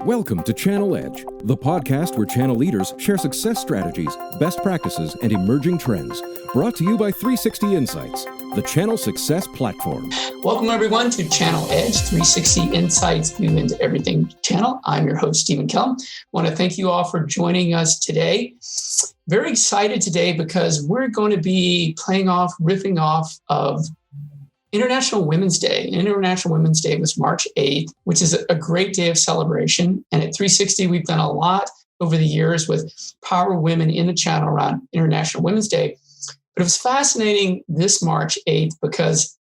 Welcome to Channel Edge, the podcast where channel leaders share success strategies, best practices, and emerging trends. Brought to you by 360 Insights, the channel success platform. Welcome, everyone, to Channel Edge, 360 Insights View into Everything channel. I'm your host, Stephen Kellum. I want to thank you all for joining us today. Very excited today because we're going to be riffing off of International Women's Day. International Women's Day was March 8th, which is a great day of celebration. And at 360, we've done a lot over the years with Power Women in the channel around International Women's Day. But it was fascinating this March 8th because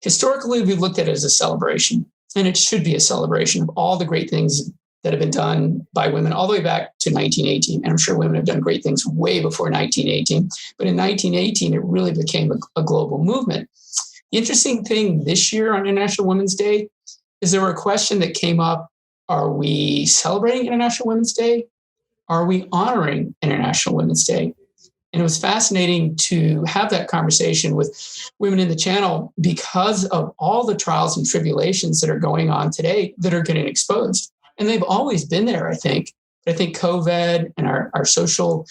historically we've looked at it as a celebration, and it should be a celebration of all the great things that have been done by women all the way back to 1918. And I'm sure women have done great things way before 1918. But in 1918, it really became a global movement. The interesting thing this year on International Women's Day is there were a question that came up. Are we celebrating International Women's Day? Are we honoring International Women's Day? And it was fascinating to have that conversation with women in the channel because of all the trials and tribulations that are going on today that are getting exposed. And they've always been there, I think. But I think COVID and our social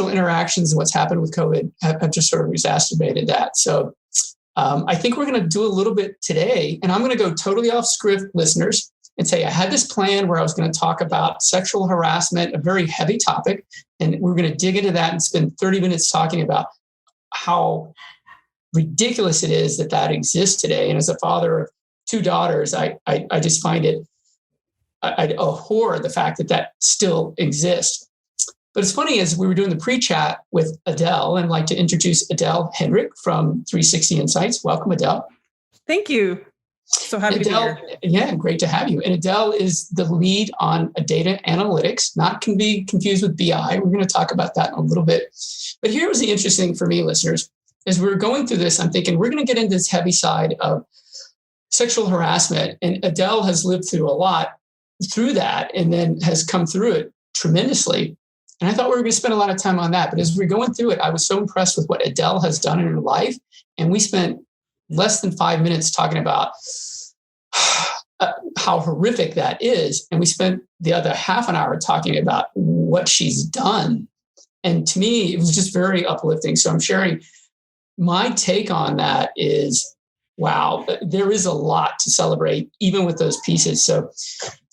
interactions and what's happened with COVID have just sort of exacerbated that. So I think we're going to do a little bit today, and I'm going to go totally off script, listeners, and say I had this plan where I was going to talk about sexual harassment, a very heavy topic, and we're going to dig into that and spend 30 minutes talking about how ridiculous it is that exists today. And as a father of two daughters, I just find it, I abhor the fact that still exists. But it's funny, as we were doing the pre-chat with Adele, and I'd like to introduce Adele Hedrick from 360 Insights. Welcome, Adele. Thank you. So happy to be here. Yeah, great to have you. And Adele is the lead on data analytics, not can be confused with BI. We're going to talk about that in a little bit. But here was the interesting for me, listeners. As we were going through this, I'm thinking we're going to get into this heavy side of sexual harassment. And Adele has lived through a lot through that and then has come through it tremendously. And I thought we were going to spend a lot of time on that. But as we're going through it, I was so impressed with what Adele has done in her life. And we spent less than 5 minutes talking about how horrific that is. And we spent the other half an hour talking about what she's done. And to me, it was just very uplifting. So I'm sharing my take on that is, wow, there is a lot to celebrate, even with those pieces. So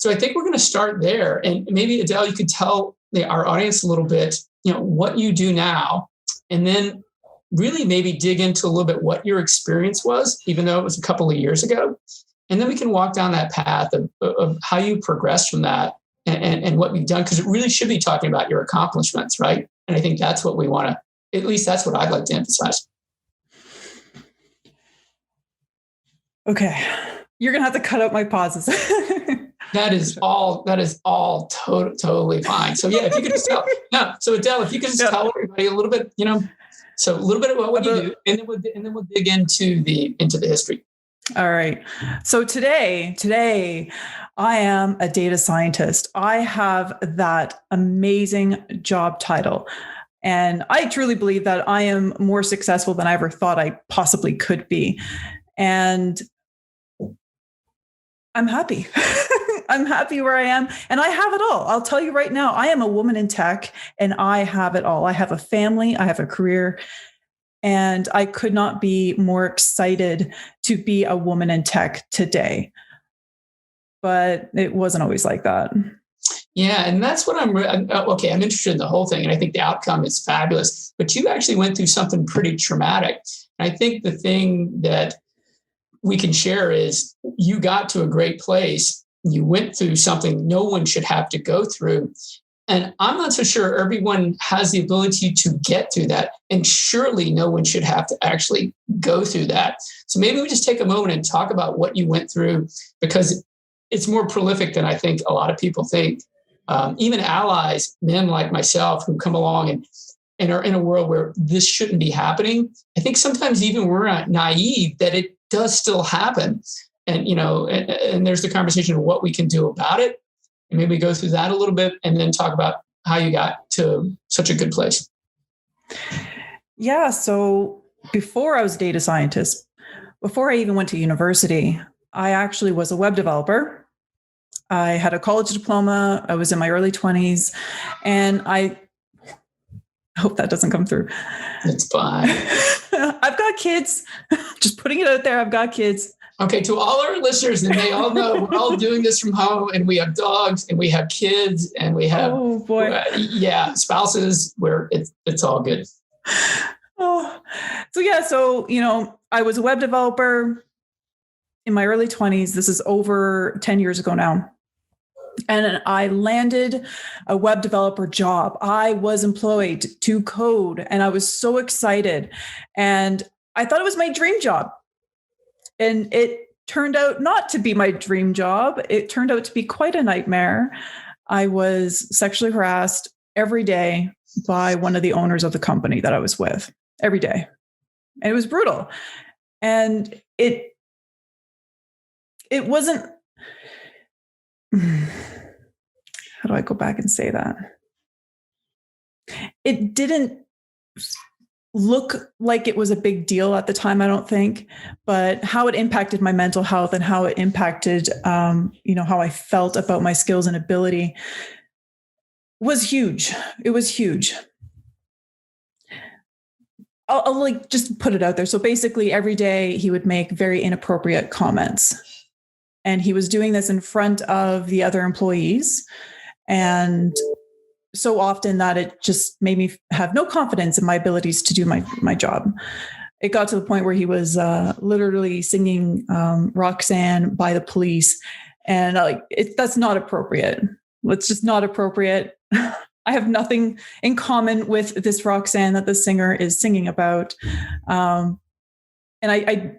I think we're going to start there. And maybe, Adele, you could tell our audience a little bit, what you do now, and then really maybe dig into a little bit what your experience was, even though it was a couple of years ago. And then we can walk down that path of how you progressed from that and what you've done, because it really should be talking about your accomplishments, right? And I think that's what we want to, at least that's what I'd like to emphasize. Okay. You're going to have to cut out my pauses. That is all totally fine. So yeah, if you could just tell, so Adele, if you could just tell everybody a little bit, so a little bit about what you do, and then we'll dig into the history. All right. So today I am a data scientist. I have that amazing job title. And I truly believe that I am more successful than I ever thought I possibly could be. And I'm happy. I'm happy where I am. And I have it all. I'll tell you right now, I am a woman in tech and I have it all. I have a family, I have a career, and I could not be more excited to be a woman in tech today. But it wasn't always like that. Yeah. And that's what I'm interested in the whole thing. And I think the outcome is fabulous, but you actually went through something pretty traumatic. And I think the thing that we can share is you got to a great place. You went through something no one should have to go through. And I'm not so sure everyone has the ability to get through that. And surely no one should have to actually go through that. So maybe we just take a moment and talk about what you went through, because it's more prolific than I think a lot of people think. Even allies, men like myself, who come along and are in a world where this shouldn't be happening. I think sometimes even we're not naive that it does still happen. And, and there's the conversation of what we can do about it. And maybe go through that a little bit and then talk about how you got to such a good place. Yeah. So before I was a data scientist, before I even went to university, I actually was a web developer. I had a college diploma. I was in my early 20s, and I hope that doesn't come through. It's fine. I've got kids. Just putting it out there. I've got kids. Okay, to all our listeners, and they all know we're all doing this from home, and we have dogs, and we have kids, and we have spouses. Where it's all good. Oh, so I was a web developer in my early 20s. This is over 10 years ago now. And I landed a web developer job. I was employed to code, and I was so excited. And I thought it was my dream job. And it turned out not to be my dream job. It turned out to be quite a nightmare. I was sexually harassed every day by one of the owners of the company that I was with, every day. And it was brutal. And it wasn't, how do I go back and say that? It didn't look like it was a big deal at the time, I don't think, but how it impacted my mental health and how it impacted, how I felt about my skills and ability was huge. It was huge. I'll just put it out there. So basically every day he would make very inappropriate comments, and he was doing this in front of the other employees. And so often that it just made me have no confidence in my abilities to do my job. It got to the point where he was literally singing Roxanne by the Police. And that's not appropriate. It's just not appropriate. I have nothing in common with this Roxanne that the singer is singing about. And I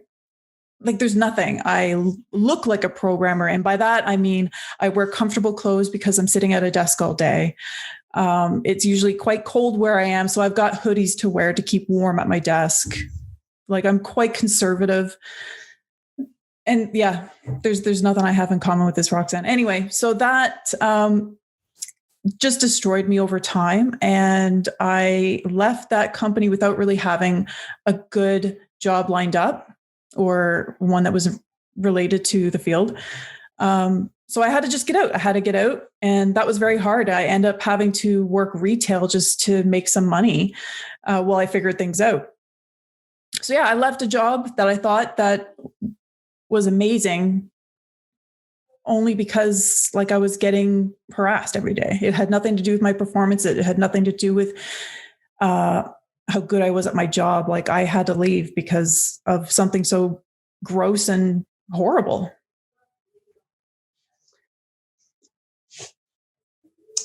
there's nothing. I look like a programmer. And by that, I mean, I wear comfortable clothes because I'm sitting at a desk all day. It's usually quite cold where I am. So I've got hoodies to wear to keep warm at my desk. I'm quite conservative. And yeah, there's nothing I have in common with this Roxanne. Anyway, so that just destroyed me over time. And I left that company without really having a good job lined up, or one that was related to the field. So I had to just get out. I had to get out. And that was very hard. I ended up having to work retail just to make some money while I figured things out. So yeah, I left a job that I thought that was amazing only because I was getting harassed every day. It had nothing to do with my performance. It had nothing to do with how good I was at my job. I had to leave because of something so gross and horrible.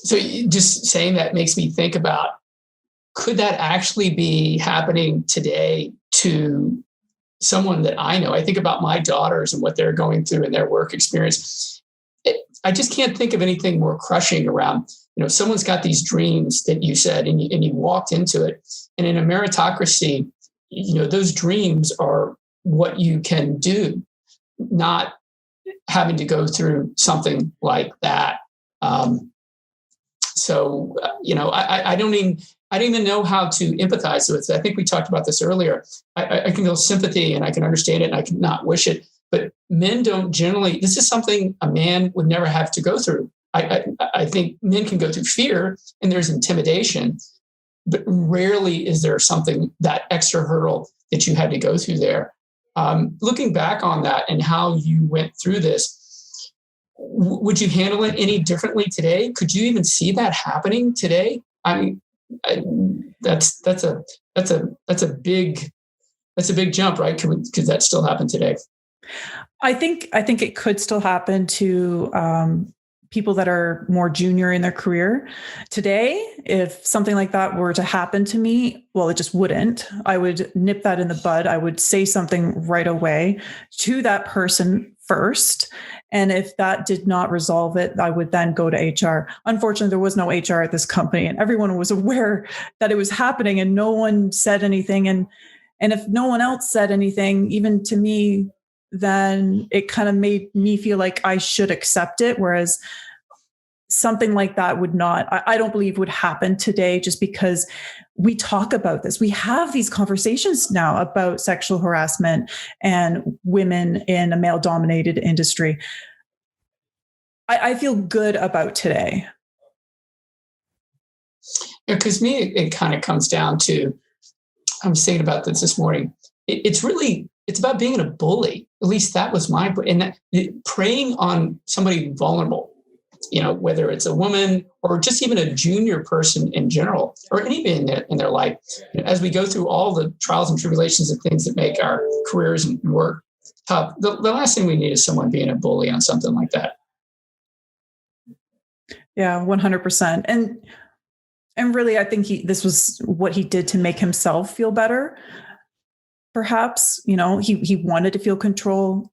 So just saying that makes me think about, could that actually be happening today to someone that I know? I think about my daughters and what they're going through in their work experience. I just can't think of anything more crushing around, someone's got these dreams that you said, and you walked into it. And in a meritocracy, those dreams are what you can do, not having to go through something like that. I don't even know how to empathize with it. I think we talked about this earlier. I can feel sympathy and I can understand it and I can not wish it. But men don't generally, this is something a man would never have to go through. I think men can go through fear and there's intimidation, but rarely is there something, that extra hurdle that you had to go through there. Looking back on that and how you went through this, would you handle it any differently today? Could you even see that happening today? I mean, that's a big jump, right? Could that still happen today? I think it could still happen to people that are more junior in their career. Today, if something like that were to happen to me, well, it just wouldn't. I would nip that in the bud. I would say something right away to that person first. And if that did not resolve it, I would then go to HR. Unfortunately, there was no HR at this company, and everyone was aware that it was happening and no one said anything. And if no one else said anything, even to me, then it kind of made me feel like I should accept it. Whereas something like that would not, I don't believe would happen today, just because we talk about this. We have these conversations now about sexual harassment and women in a male-dominated industry. I feel good about today. Because me, it kind of comes down to, I was thinking about this morning. It's about being a bully. At least that was and that preying on somebody vulnerable, whether it's a woman or just even a junior person in general, or anybody in their life. As we go through all the trials and tribulations and things that make our careers and work tough, the last thing we need is someone being a bully on something like that. Yeah, 100%. And really, I think this was what he did to make himself feel better. Perhaps, he wanted to feel control,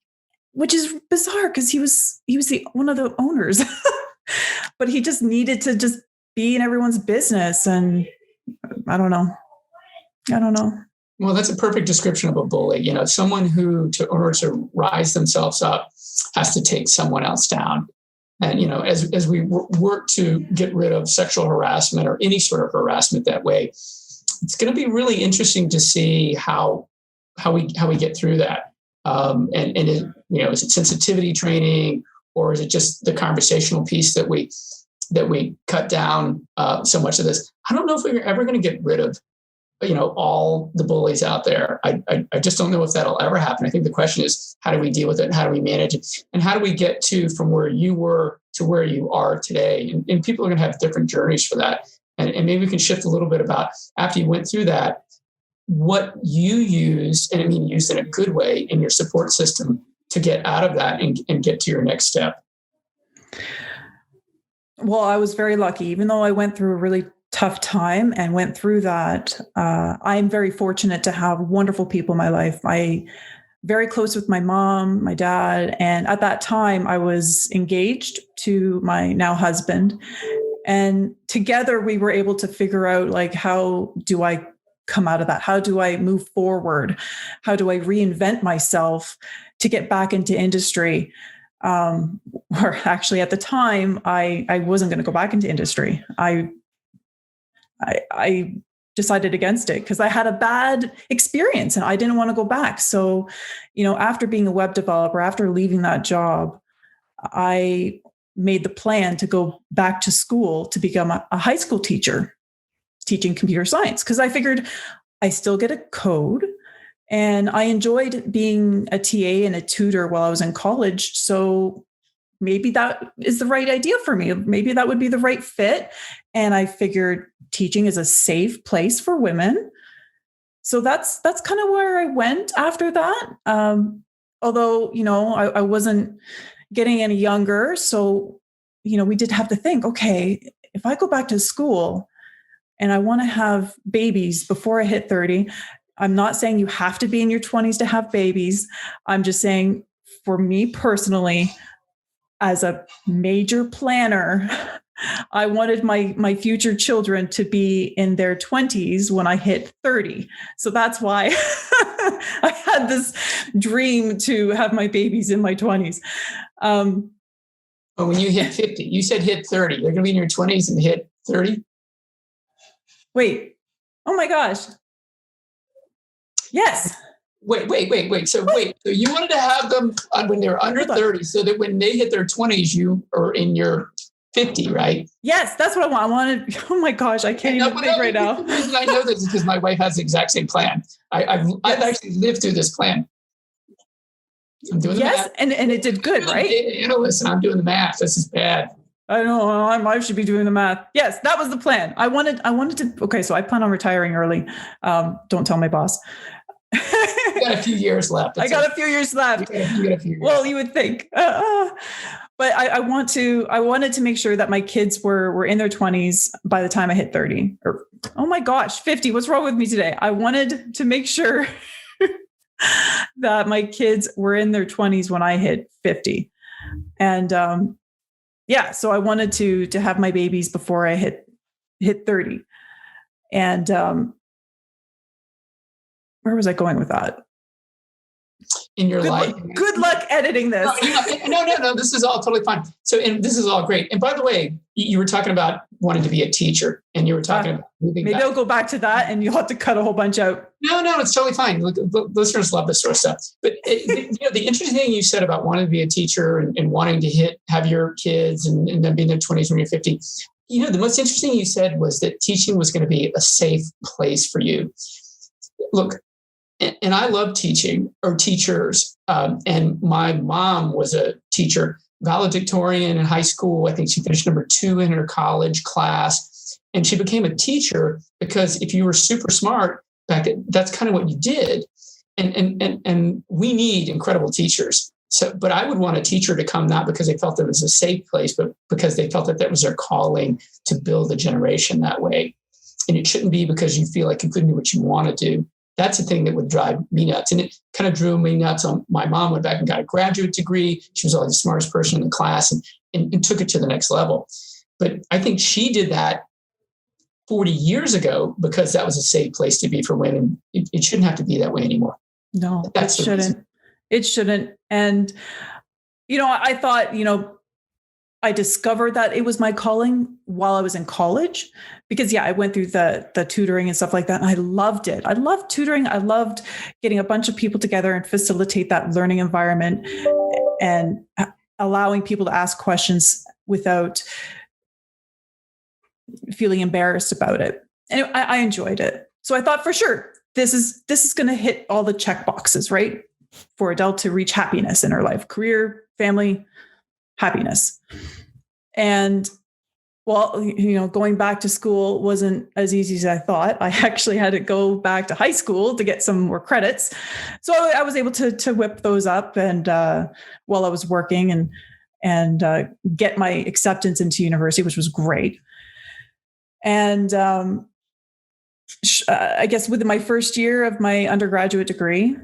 which is bizarre because he was one of the owners, but he just needed to just be in everyone's business. And I don't know. Well, that's a perfect description of a bully. Someone who, in order to rise themselves up, has to take someone else down. And, as we work to get rid of sexual harassment or any sort of harassment that way, it's going to be really interesting to see how we get through that. Is it sensitivity training, or is it just the conversational piece that we cut down so much of this? I don't know if we're ever going to get rid of all the bullies out there. I just don't know if that'll ever happen. I think the question is, how do we deal with it? And how do we manage it? And how do we get from where you were to where you are today? And people are going to have different journeys for that. And maybe we can shift a little bit about, after you went through that, what you used, and I mean used in a good way, in your support system to get out of that and get to your next step. Well, I was very lucky, even though I went through a really tough time and went through that. I am very fortunate to have wonderful people in my life. I very close with my mom, my dad, and at that time I was engaged to my now husband, and together we were able to figure out, like, how do I come out of that? How do I move forward? How do I reinvent myself to get back into industry? Or actually, at the time, I wasn't going to go back into industry. I decided against it because I had a bad experience and I didn't want to go back. So, after being a web developer, after leaving that job, I made the plan to go back to school to become a high school teacher, teaching computer science, because I figured I still get a code. And I enjoyed being a TA and a tutor while I was in college. So maybe that is the right idea for me. Maybe that would be the right fit. And I figured teaching is a safe place for women. So that's kind of where I went after that. Although, I wasn't getting any younger. So, we did have to think, okay, if I go back to school and I want to have babies before I hit 30, I'm not saying you have to be in your 20s to have babies. I'm just saying, for me personally, as a major planner, I wanted my future children to be in their 20s when I hit 30. So that's why I had this dream to have my babies in my 20s. But when you hit 50, you said hit 30. You're going to be in your 20s and hit 30? Wait. Oh my gosh. Yes. Wait. So you wanted to have them when they were under 30 so that when they hit their 20s, you are in your 50, right? Yes, that's what I want. I wanted, oh my gosh, I can't even think right now. The reason I know this is because my wife has the exact same plan. I've actually lived through this plan. I'm doing the math. and it did good, right? Listen, I'm doing the math. This is bad. I know. I should be doing the math. Yes, that was the plan. I wanted to. Okay, so I plan on retiring early. Don't tell my boss. You got a few years left. I got a few years left. You got a few years. Well, you would think. But I wanted to make sure that my kids were in their 20s by the time I hit 30. Or, oh my gosh, 50. What's wrong with me today? I wanted to make sure that my kids were in their 20s when I hit 50. And so I wanted to have my babies before I hit 30. And where was I going with that? in your life. Good luck editing this. No. This is all totally fine. So, and this is all great. And by the way, you were talking about wanting to be a teacher, and you were talking about moving maybe back. I'll go back to that, and you'll have to cut a whole bunch out. No, it's totally fine. Look, listeners love this sort of stuff. But the interesting thing you said about wanting to be a teacher and wanting to have your kids and then be in their 20s when you're 50. The most interesting thing you said was that teaching was going to be a safe place for you. Look, and I love teaching or teachers. And my mom was a teacher, valedictorian in high school. I think she finished number 2 in her college class. And she became a teacher because if you were super smart back then, that's kind of what you did. And we need incredible teachers. So, but I would want a teacher to come not because they felt it was a safe place, but because they felt that was their calling to build a generation that way. And it shouldn't be because you feel like you couldn't do what you want to do. That's the thing that would drive me nuts. And it kind of drew me nuts. My mom went back and got a graduate degree. She was always the smartest person in the class and took it to the next level. But I think she did that 40 years ago because that was a safe place to be for women. It shouldn't have to be that way anymore. No, it shouldn't. It shouldn't. And, I thought, I discovered that it was my calling while I was in college because I went through the tutoring and stuff like that. And I loved it. I loved tutoring. I loved getting a bunch of people together and facilitate that learning environment and allowing people to ask questions without feeling embarrassed about it. And I enjoyed it. So I thought for sure, this is going to hit all the check boxes, right? For Adele to reach happiness in her life, career, family, happiness. And going back to school wasn't as easy as I thought. I actually had to go back to high school to get some more credits. So I was able to whip those up and while I was working and get my acceptance into university, which was great. And I guess within my first year of my undergraduate degree,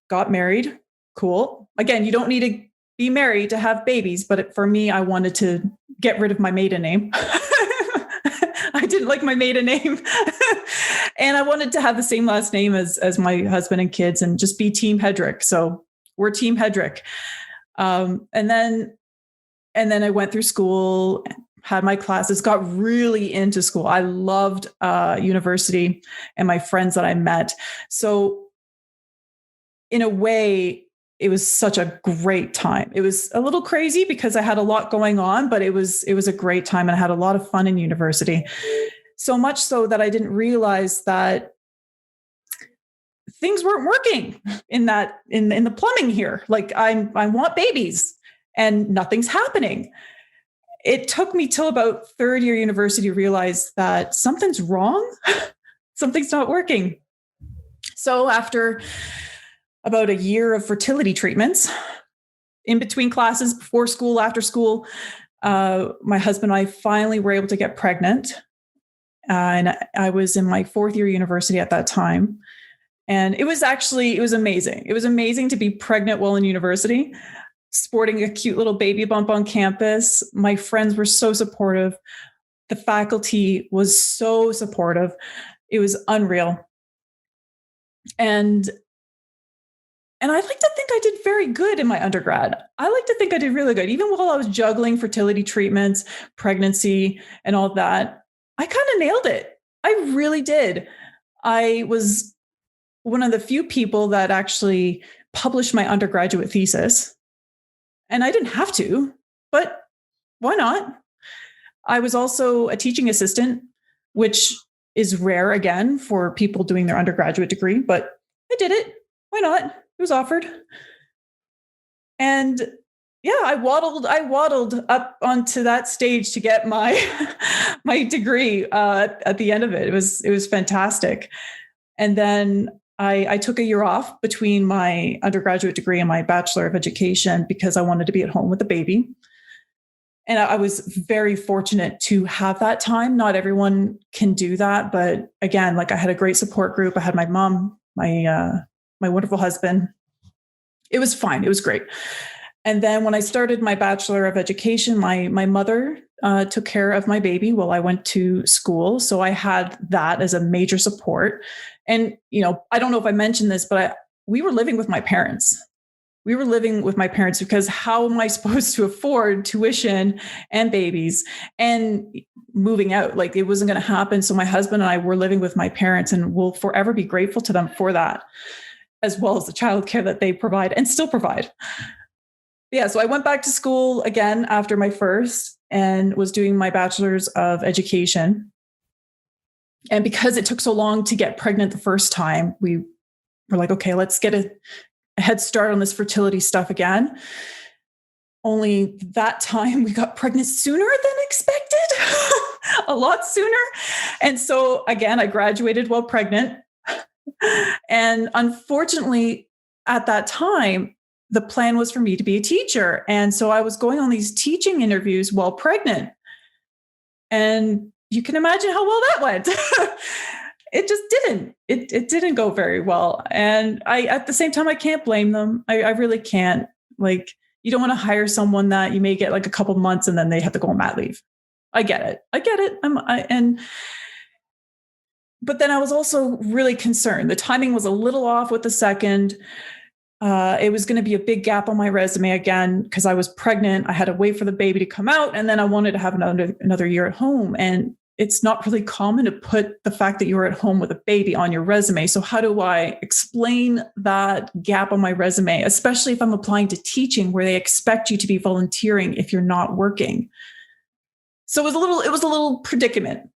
got married. Cool. Again, you don't need to be married to have babies, but for me, I wanted to get rid of my maiden name. I didn't like my maiden name. And I wanted to have the same last name as my husband and kids and just be Team Hedrick. So we're Team Hedrick. And then I went through school, had my classes, got really into school. I loved university and my friends that I met. So in a way, it was such a great time. It was a little crazy because I had a lot going on, but it was a great time and I had a lot of fun in university. So much so that I didn't realize that things weren't working in the plumbing here. Like I want babies and nothing's happening. It took me till about third year university to realize that something's wrong. Something's not working. So after about a year of fertility treatments, in between classes, before school, after school, my husband and I finally were able to get pregnant. And I was in my 4th year university at that time. And it was amazing. It was amazing to be pregnant while in university, sporting a cute little baby bump on campus. My friends were so supportive. The faculty was so supportive. It was unreal. And I like to think I did very good in my undergrad. I like to think I did really good. Even while I was juggling fertility treatments, pregnancy, and all that, I kind of nailed it. I really did. I was one of the few people that actually published my undergraduate thesis. And I didn't have to, but why not? I was also a teaching assistant, which is rare again for people doing their undergraduate degree, but I did it. Why not? It was offered. And I waddled up onto that stage to get my my degree at the end of it. It was fantastic. And then I took a year off between my undergraduate degree and my Bachelor of Education because I wanted to be at home with the baby. And I was very fortunate to have that time. Not everyone can do that. But again, like I had a great support group. I had my mom, my wonderful husband. It was fine. It was great. And then when I started my Bachelor of Education, my mother took care of my baby while I went to school. So I had that as a major support. And, I don't know if I mentioned this, but we were living with my parents. We were living with my parents because how am I supposed to afford tuition and babies and moving out? Like, it wasn't going to happen. So my husband and I were living with my parents, and we'll forever be grateful to them for that, as well as the childcare that they provide and still provide. Yeah. So I went back to school again after my first and was doing my bachelor's of education. And because it took so long to get pregnant the first time, we were like, okay, let's get a head start on this fertility stuff again. Only that time we got pregnant sooner than expected, a lot sooner. And so again, I graduated while pregnant. And unfortunately, at that time, the plan was for me to be a teacher. And so I was going on these teaching interviews while pregnant. And you can imagine how well that went. It just didn't. It didn't go very well. And at the same time, I can't blame them. I really can't. Like, you don't want to hire someone that you may get like a couple months and then they have to go on mat leave. I get it. But then I was also really concerned. The timing was a little off with the second. It was going to be a big gap on my resume again, because I was pregnant. I had to wait for the baby to come out. And then I wanted to have another year at home. And it's not really common to put the fact that you were at home with a baby on your resume. So how do I explain that gap on my resume, especially if I'm applying to teaching where they expect you to be volunteering if you're not working? So it was a little predicament.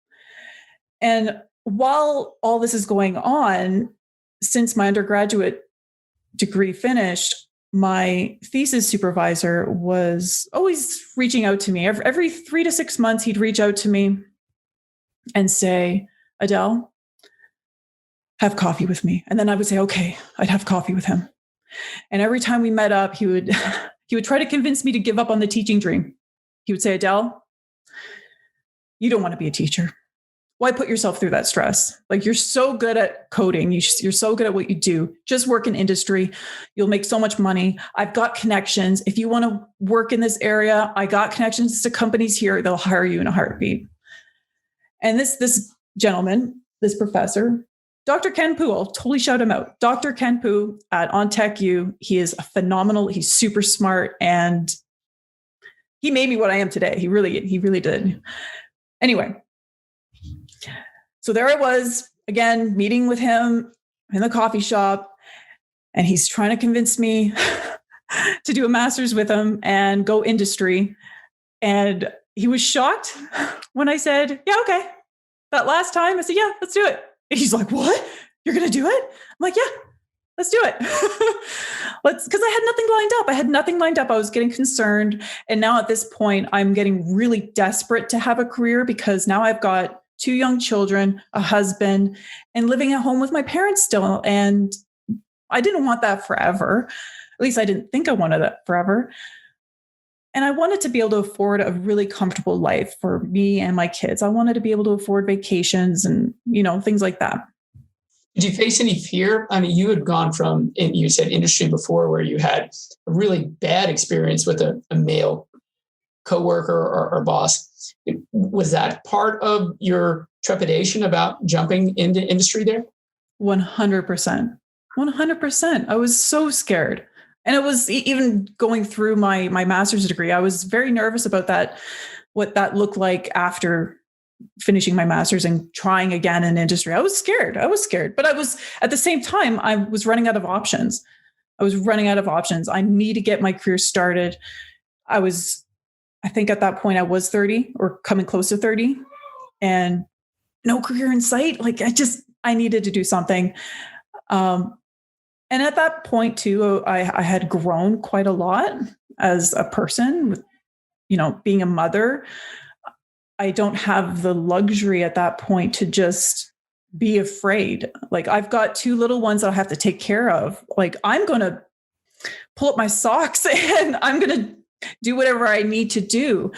And while all this is going on, since my undergraduate degree finished, my thesis supervisor was always reaching out to me. Every 3 to 6 months, he'd reach out to me and say, Adele, have coffee with me. And then I would say, okay, I'd have coffee with him. And every time we met up, he would try to convince me to give up on the teaching dream. He would say, Adele, you don't want to be a teacher. Why put yourself through that stress? Like, you're so good at coding. You're so good at what you do. Just work in industry. You'll make so much money. I've got connections. If you want to work in this area, I got connections to companies here. They'll hire you in a heartbeat. And this gentleman, this professor, Dr. Ken Poo, I'll totally shout him out. Dr. Ken Poo at OnTech U. He is phenomenal. He's super smart. And he made me what I am today. He really did. Anyway. So there I was, again, meeting with him in the coffee shop, and he's trying to convince me to do a master's with him and go industry. And he was shocked when I said, yeah, okay. That last time I said, yeah, let's do it. And he's like, what? You're going to do it? I'm like, yeah, let's do it. Because I had nothing lined up. I was getting concerned. And now at this point, I'm getting really desperate to have a career, because now I've got 2 young children, a husband, and living at home with my parents still. And I didn't want that forever. At least I didn't think I wanted that forever. And I wanted to be able to afford a really comfortable life for me and my kids. I wanted to be able to afford vacations and, things like that. Did you face any fear? I mean, you had gone from, you said industry before, where you had a really bad experience with a male coworker or boss. Was that part of your trepidation about jumping into industry there? 100%. 100%. I was so scared. And it was even going through my master's degree. I was very nervous about that, what that looked like after finishing my master's and trying again in industry. I was scared. But I was, at the same time, I was running out of options. I need to get my career started. I think at that point I was 30 or coming close to 30, and no career in sight. Like, I needed to do something. And at that point too, I had grown quite a lot as a person, being a mother. I don't have the luxury at that point to just be afraid. Like, I've got 2 little ones that I have to take care of. Like, I'm going to pull up my socks and I'm going to do whatever I need to do.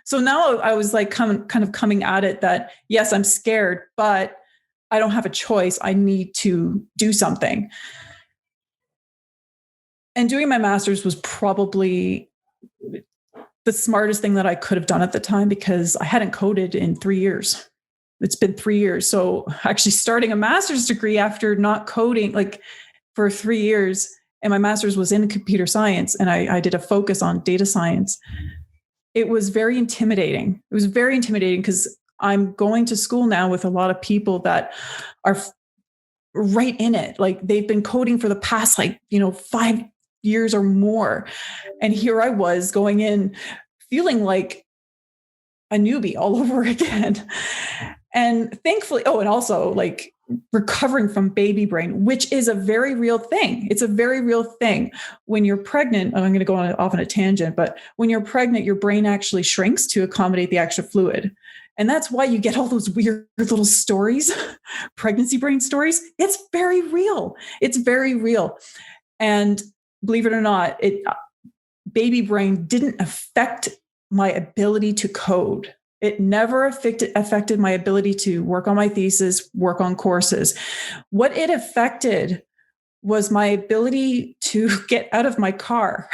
So now I was like kind of coming at it that, yes, I'm scared, but I don't have a choice. I need to do something. And doing my master's was probably the smartest thing that I could have done at the time, because I hadn't coded in 3 years. It's been 3 years. So actually starting a master's degree after not coding, like for 3 years, and my master's was in computer science, and I did a focus on data science. It was very intimidating. It was very intimidating because I'm going to school now with a lot of people that are right in it. Like they've been coding for the past 5 years or more. And here I was going in feeling like a newbie all over again. And thankfully, and also like recovering from baby brain, which is a very real thing. It's a very real thing. When you're pregnant, I'm going to go off on a tangent, but when you're pregnant, your brain actually shrinks to accommodate the extra fluid. And that's why you get all those weird little stories, pregnancy brain stories. It's very real. It's very real. And believe it or not, baby brain didn't affect my ability to code. It never affected my ability to work on my thesis, work on courses. What it affected was my ability to get out of my car.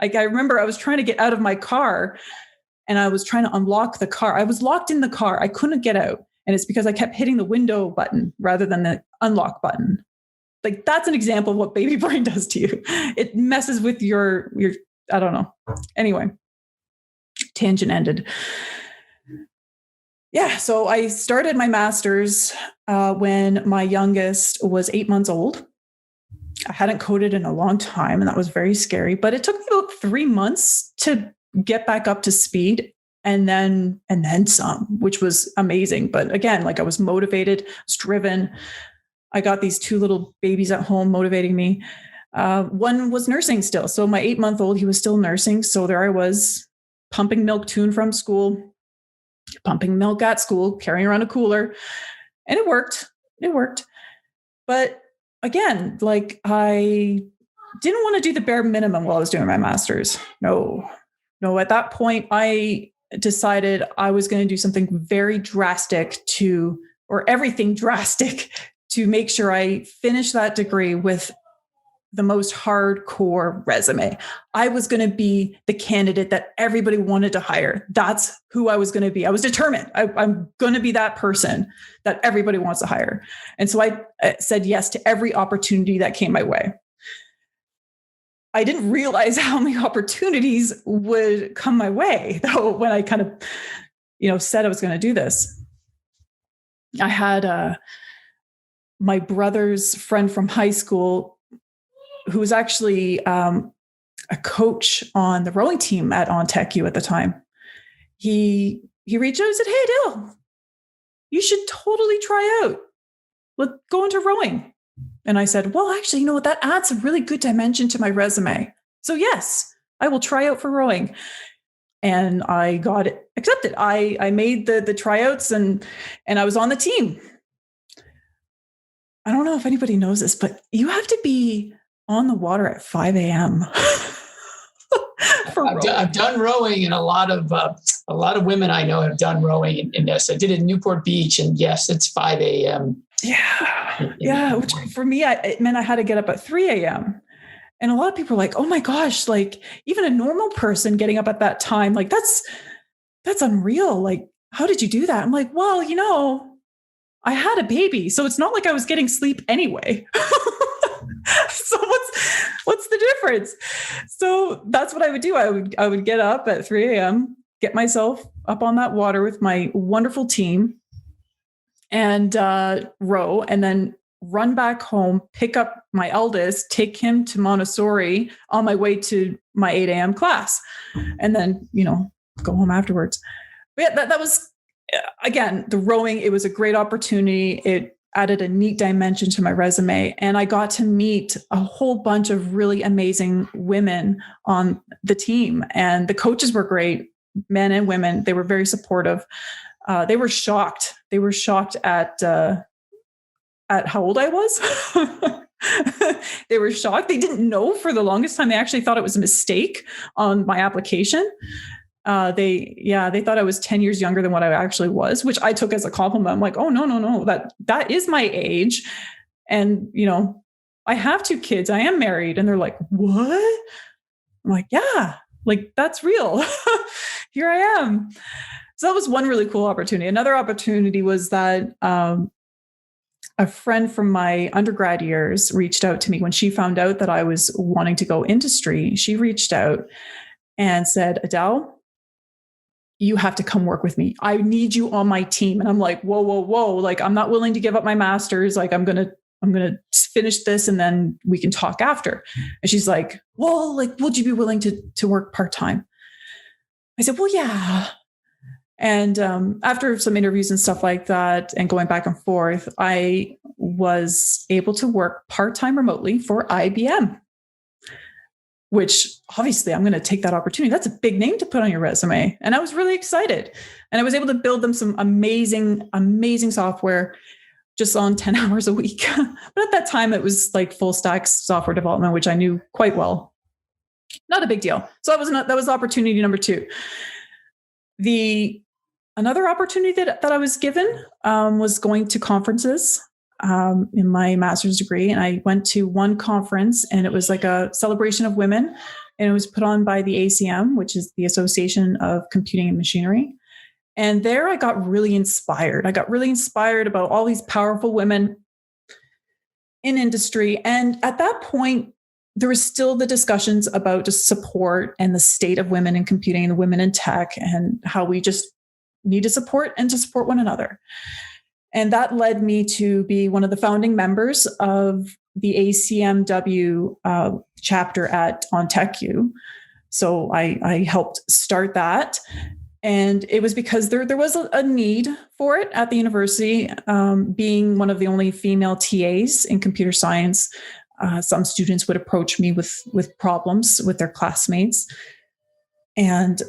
Like I remember I was trying to get out of my car and I was trying to unlock the car. I was locked in the car. I couldn't get out. And it's because I kept hitting the window button rather than the unlock button. Like that's an example of what baby brain does to you. It messes with your, I don't know. Anyway, tangent ended. Yeah. So I started my master's when my youngest was 8 months old. I hadn't coded in a long time, and that was very scary, but it took me about 3 months to get back up to speed and then some, which was amazing. But again, like I was motivated, I was driven. I got these 2 little babies at home motivating me. One was nursing still. So my 8-month-old, he was still nursing. So there I was pumping milk to and from school, pumping milk at school, carrying around a cooler. And it worked. It worked. But again, like I didn't want to do the bare minimum while I was doing my master's. No, at that point, I decided I was going to do something very drastic everything drastic to make sure I finished that degree with the most hardcore resume. I was going to be the candidate that everybody wanted to hire. That's who I was going to be. I was determined. I'm going to be that person that everybody wants to hire. And so I said yes to every opportunity that came my way. I didn't realize how many opportunities would come my way, though, when I kind of, said I was going to do this. I had my brother's friend from high school, who was actually a coach on the rowing team at OnTechU at the time. He reached out and said, "Hey, Adele, you should totally try out. Let's go into rowing." And I said, "Well, actually, you know what? That adds a really good dimension to my resume. So yes, I will try out for rowing." And I got it accepted. I made the tryouts and I was on the team. I don't know if anybody knows this, but you have to be on the water at 5 a.m. I've done rowing, and a lot of women I know have done rowing in this. I did it in Newport Beach, and yes, it's 5 a.m. Yeah. Which for me, it meant I had to get up at 3 a.m. And a lot of people are like, "Oh my gosh, like even a normal person getting up at that time, like that's unreal. Like, how did you do that?" I'm like, "Well, I had a baby, so it's not like I was getting sleep anyway." So what's the difference? So that's what I would do. I would get up at 3 a.m., get myself up on that water with my wonderful team and row, and then run back home, pick up my eldest, take him to Montessori on my way to my 8 a.m. class, and then, go home afterwards. But yeah, that was, again, the rowing. It was a great opportunity. It added a neat dimension to my resume. And I got to meet a whole bunch of really amazing women on the team. And the coaches were great, men and women. They were very supportive. They were shocked. They were shocked at how old I was. They were shocked. They didn't know for the longest time. They actually thought it was a mistake on my application. They thought I was 10 years younger than what I actually was, which I took as a compliment. I'm like, "Oh, no, that is my age. And, I have 2 kids. I am married." And they're like, "What?" I'm like, "Yeah, like that's real." Here I am. So that was one really cool opportunity. Another opportunity was that, a friend from my undergrad years reached out to me when she found out that I was wanting to go industry. She reached out and said, Adele, you have to come work with me. I need you on my team. And I'm like, whoa, whoa, whoa. Like, I'm not willing to give up my master's. Like, I'm going to finish this and then we can talk after. And she's like, well, like, would you be willing to work part-time? I said, well, yeah. And after some interviews and stuff like that and going back and forth, I was able to work part-time remotely for IBM, which obviously I'm going to take that opportunity. That's a big name to put on your resume. And I was really excited. And I was able to build them some amazing, amazing software just on 10 hours a week. But at that time, it was like full stack software development, which I knew quite well. Not a big deal. So that was opportunity number two. Another opportunity that I was given was going to conferences in my master's degree. And I went to one conference and it was like a celebration of women. And it was put on by the ACM, which is the Association of Computing and Machinery. And there I got really inspired. I got really inspired about all these powerful women in industry. And at that point, there was still the discussions about just support and the state of women in computing and women in tech and how we just need to support and to support one another. And that led me to be one of the founding members of the ACMW chapter at OnTechU. So I helped start that. And it was because there was a need for it at the university, being one of the only female TAs in computer science. Some students would approach me with problems with their classmates. And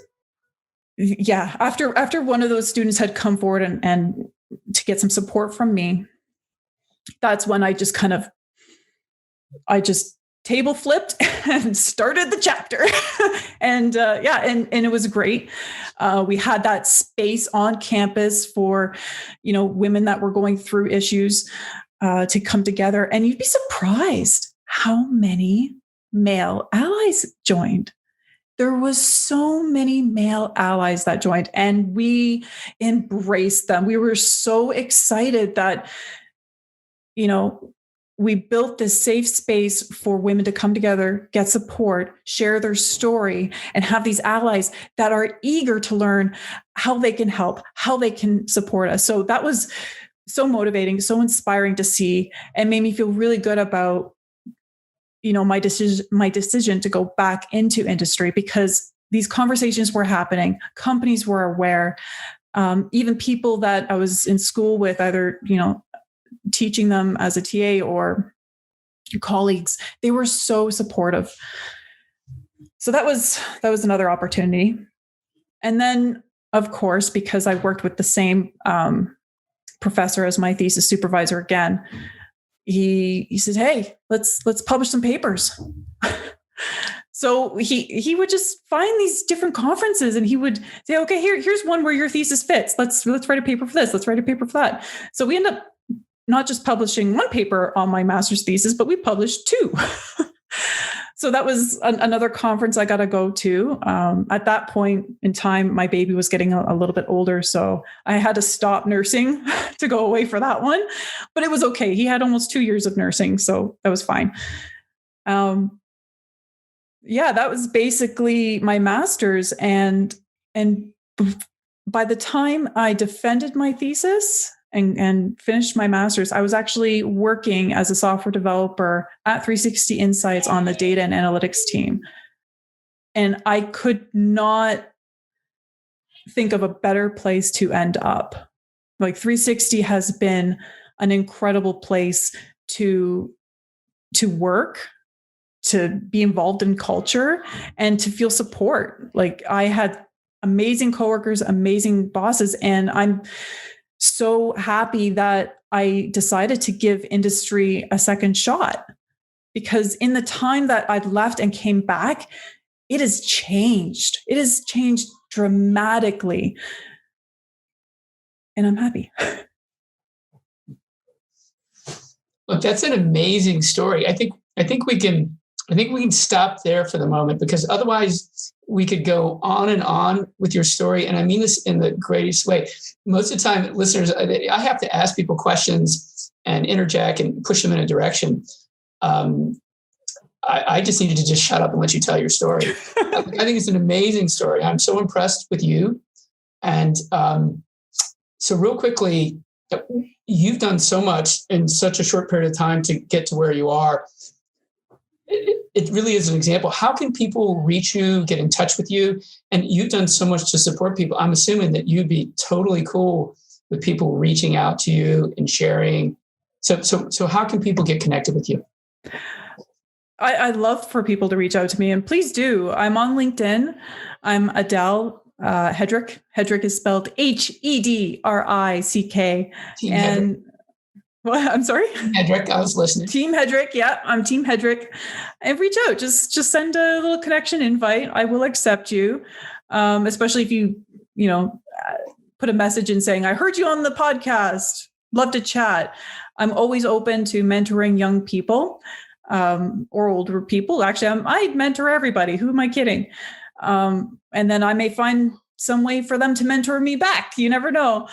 yeah, after one of those students had come forward and to get some support from me, that's when I just table flipped and started the chapter. And it was great. We had that space on campus for, women that were going through issues to come together. And you'd be surprised how many male allies joined. There was so many male allies that joined, and we embraced them. We were so excited that, we built this safe space for women to come together, get support, share their story, and have these allies that are eager to learn how they can help, how they can support us. So that was so motivating, so inspiring to see, and made me feel really good about, my decision to go back into industry, because these conversations were happening. Companies were aware. Even people that I was in school with, either, teaching them as a TA or colleagues, they were so supportive. So that was another opportunity. And then, of course, because I worked with the same professor as my thesis supervisor again, he said, hey, let's publish some papers. So he would just find these different conferences and he would say, okay, here's one where your thesis fits. Let's write a paper for this. Let's write a paper for that. So we end up not just publishing one paper on my master's thesis, but we published two. So that was another conference I got to go to. At that point in time, my baby was getting a little bit older, so I had to stop nursing to go away for that one. But it was okay. He had almost 2 years of nursing, so that was fine. That was basically my master's. And by the time I defended my thesis and finished my master's, I was actually working as a software developer at 360 Insights on the data and analytics team. And I could not think of a better place to end up. Like 360 has been an incredible place to work, to be involved in culture, and to feel support. Like I had amazing coworkers, amazing bosses, and I'm so happy that I decided to give industry a second shot, because in the time that I'd left and came back, it has changed. It has changed dramatically. And I'm happy. Look, that's an amazing story. I think we can stop there for the moment, because otherwise we could go on and on with your story. And I mean this in the greatest way. Most of the time, listeners, I have to ask people questions and interject and push them in a direction. I just needed to just shut up and let you tell your story. I think it's an amazing story. I'm so impressed with you. And so real quickly, you've done so much in such a short period of time to get to where you are. It really is an example. How can people reach you, get in touch with you? And you've done so much to support people. I'm assuming that you'd be totally cool with people reaching out to you and sharing. So how can people get connected with you? I'd love for people to reach out to me, and please do. I'm on LinkedIn. I'm Adele Hedrick. Hedrick is spelled Hedrick. And what? I'm sorry? Hedrick, I was listening. Team Hedrick. Yeah, I'm Team Hedrick. And reach out. Just send a little connection invite. I will accept you, especially if you put a message in saying, I heard you on the podcast. Love to chat. I'm always open to mentoring young people. Or older people. Actually, I mentor everybody. Who am I kidding? And then I may find some way for them to mentor me back. You never know.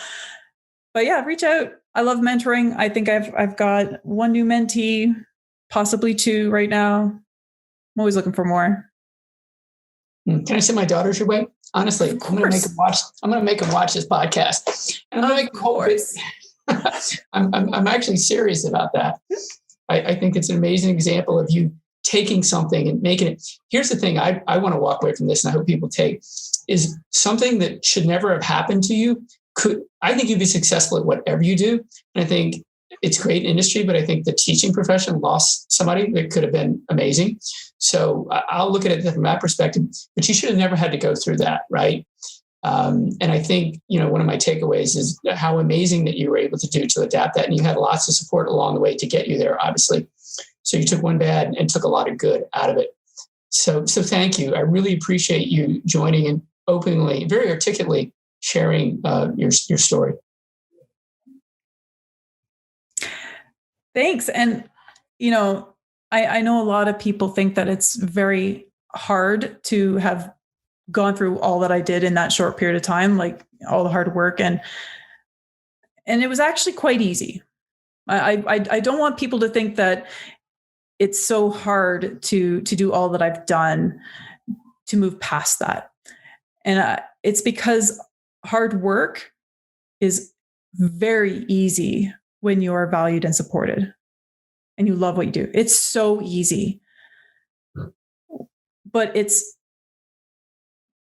But yeah, reach out. I love mentoring. I think I've got one new mentee, possibly two right now. I'm always looking for more. Can I send my daughters your way? Honestly, I'm going to make them watch this podcast. And I'm going to make them course. I'm actually serious about that. I think it's an amazing example of you taking something and making it. Here's the thing I want to walk away from this, and I hope people take, is something that should never have happened to you. I think you'd be successful at whatever you do. And I think it's great industry, but I think the teaching profession lost somebody that could have been amazing. So I'll look at it from that perspective, but you should have never had to go through that, right? And I think, one of my takeaways is how amazing that you were able to do to adapt that. And you had lots of support along the way to get you there, obviously. So you took one bad and took a lot of good out of it. So thank you. I really appreciate you joining and openly, very articulately sharing your story. Thanks. And, I know a lot of people think that it's very hard to have gone through all that I did in that short period of time, like all the hard work. And it was actually quite easy. I don't want people to think that it's so hard to do all that I've done to move past that. And it's because hard work is very easy when you are valued and supported and you love what you do. It's so easy. But it's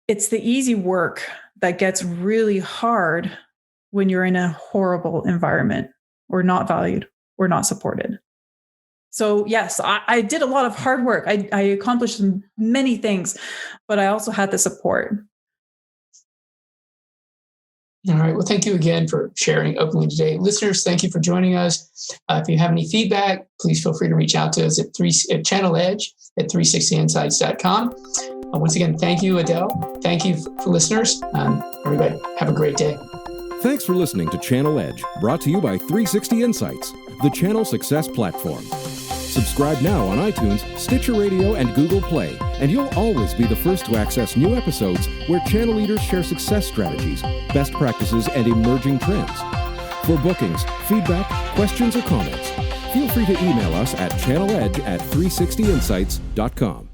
the easy work that gets really hard when you're in a horrible environment or not valued or not supported. So yes, I did a lot of hard work. I accomplished many things, but I also had the support. All right. Well, thank you again for sharing openly today. Listeners, thank you for joining us. If you have any feedback, please feel free to reach out to us at Channel Edge at 360insights.com. Once again, thank you, Adele. Thank you for listeners. Everybody, have a great day. Thanks for listening to Channel Edge, brought to you by 360 Insights, the channel success platform. Subscribe now on iTunes, Stitcher Radio, and Google Play, and you'll always be the first to access new episodes where channel leaders share success strategies, best practices, and emerging trends. For bookings, feedback, questions, or comments, feel free to email us at channeledge@360insights.com.